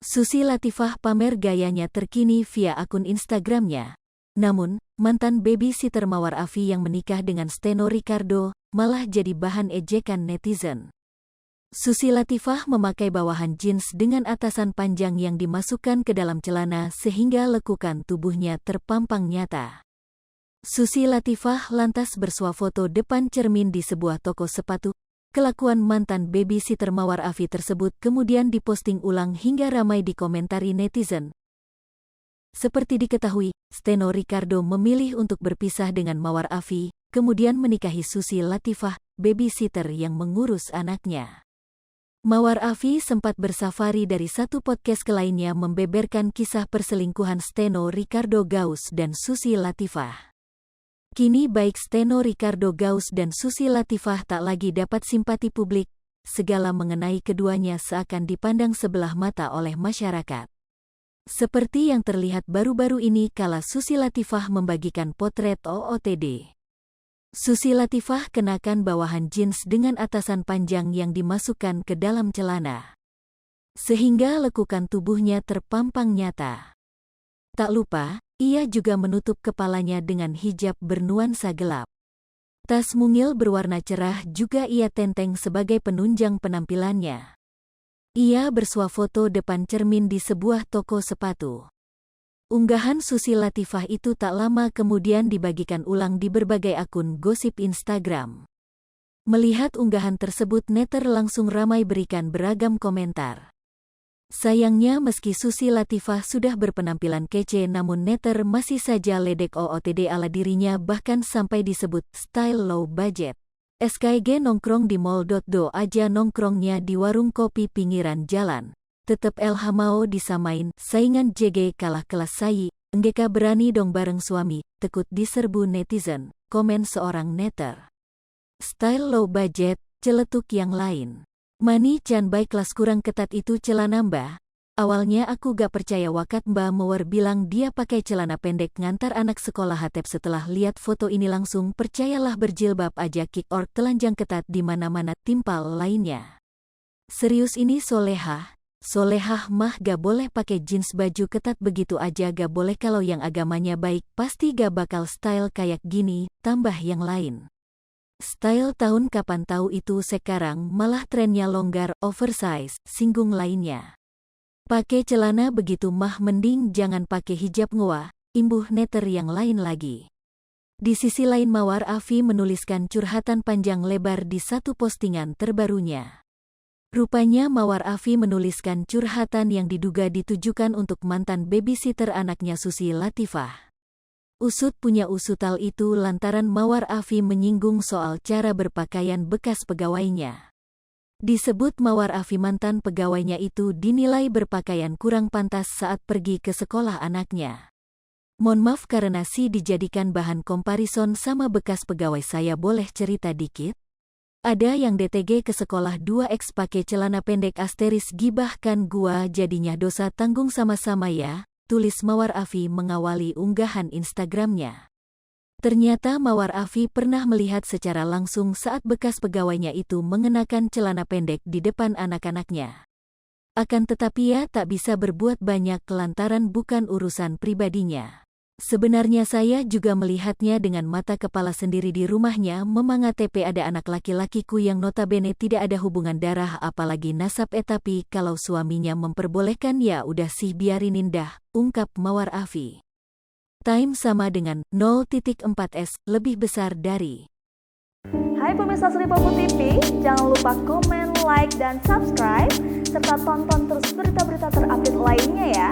Susi Latifah pamer gayanya terkini via akun Instagramnya. Namun, mantan babysitter Mawar Afi yang menikah dengan Steno Ricardo malah jadi bahan ejekan netizen. Susi Latifah memakai bawahan jeans dengan atasan panjang yang dimasukkan ke dalam celana sehingga lekukan tubuhnya terpampang nyata. Susi Latifah lantas bersuah foto depan cermin di sebuah toko sepatu. Kelakuan mantan babysitter Mawar Afi tersebut kemudian diposting ulang hingga ramai dikomentari netizen. Seperti diketahui, Steno Ricardo memilih untuk berpisah dengan Mawar Afi, kemudian menikahi Susi Latifah, babysitter yang mengurus anaknya. Mawar Afi sempat bersafari dari satu podcast ke lainnya membeberkan kisah perselingkuhan Steno Ricardo Gaus dan Susi Latifah. Kini baik Steno Ricardo Gaus dan Susi Latifah tak lagi dapat simpati publik, segala mengenai keduanya seakan dipandang sebelah mata oleh masyarakat. Seperti yang terlihat baru-baru ini kala Susi Latifah membagikan potret OOTD. Susi Latifah kenakan bawahan jeans dengan atasan panjang yang dimasukkan ke dalam celana, sehingga lekukan tubuhnya terpampang nyata. Tak lupa, ia juga menutup kepalanya dengan hijab bernuansa gelap. Tas mungil berwarna cerah juga ia tenteng sebagai penunjang penampilannya. Ia bersuah foto depan cermin di sebuah toko sepatu. Unggahan Susi Latifah itu tak lama kemudian dibagikan ulang di berbagai akun gosip Instagram. Melihat unggahan tersebut, netizen langsung ramai berikan beragam komentar. Sayangnya meski Susi Latifah sudah berpenampilan kece namun netizen masih saja ledek OOTD ala dirinya, bahkan sampai disebut style low budget. SKG nongkrong di mall. Do aja nongkrongnya di warung kopi pinggiran jalan. Tetep LH mau disamain, saingan JG kalah kelas sayi, enggeka berani dong bareng suami, tekut diserbu netizen, komen seorang netizen. Style low budget, celetuk yang lain. Mani can baik kelas kurang ketat itu celana mbah. Awalnya aku gak percaya wakat mbah Mawar bilang dia pakai celana pendek ngantar anak sekolah hatep. Setelah lihat foto ini langsung percayalah, berjilbab aja kick or telanjang ketat di mana-mana timpal lainnya. Serius ini solehah mah gak boleh pakai jeans baju ketat begitu aja gak boleh. Kalau yang agamanya baik pasti gak bakal style kayak gini, tambah yang lain. Style tahun kapan tahu itu, sekarang malah trennya longgar, oversize, singgung lainnya. Pakai celana begitu mah mending jangan pakai hijab ngoa, imbuh neter yang lain lagi. Di sisi lain Mawar Afi menuliskan curhatan panjang lebar di satu postingan terbarunya. Rupanya Mawar Afi menuliskan curhatan yang diduga ditujukan untuk mantan babysitter anaknya Susi Latifah. Usut punya usutal itu lantaran Mawar Afi menyinggung soal cara berpakaian bekas pegawainya. Disebut Mawar Afi mantan pegawainya itu dinilai berpakaian kurang pantas saat pergi ke sekolah anaknya. Mohon maaf karena dijadikan bahan komparison sama bekas pegawai, saya boleh cerita dikit? Ada yang DTG ke sekolah 2X pakai celana pendek * gibah kan gua jadinya dosa tanggung sama-sama ya. Tulis Mawar Afi mengawali unggahan Instagramnya. Ternyata Mawar Afi pernah melihat secara langsung saat bekas pegawainya itu mengenakan celana pendek di depan anak-anaknya. Akan tetapi ia tak bisa berbuat banyak lantaran bukan urusan pribadinya. Sebenarnya saya juga melihatnya dengan mata kepala sendiri di rumahnya. Memang ATP ada anak laki-lakiku yang notabene tidak ada hubungan darah apalagi nasab, tapi kalau suaminya memperbolehkan ya udah sih biarin indah, ungkap Mawar Afi. Time sama dengan 0.4s lebih besar dari. Hai pemirsa Sri Popo TV, jangan lupa komen, like, dan subscribe serta tonton terus berita-berita terupdate lainnya ya.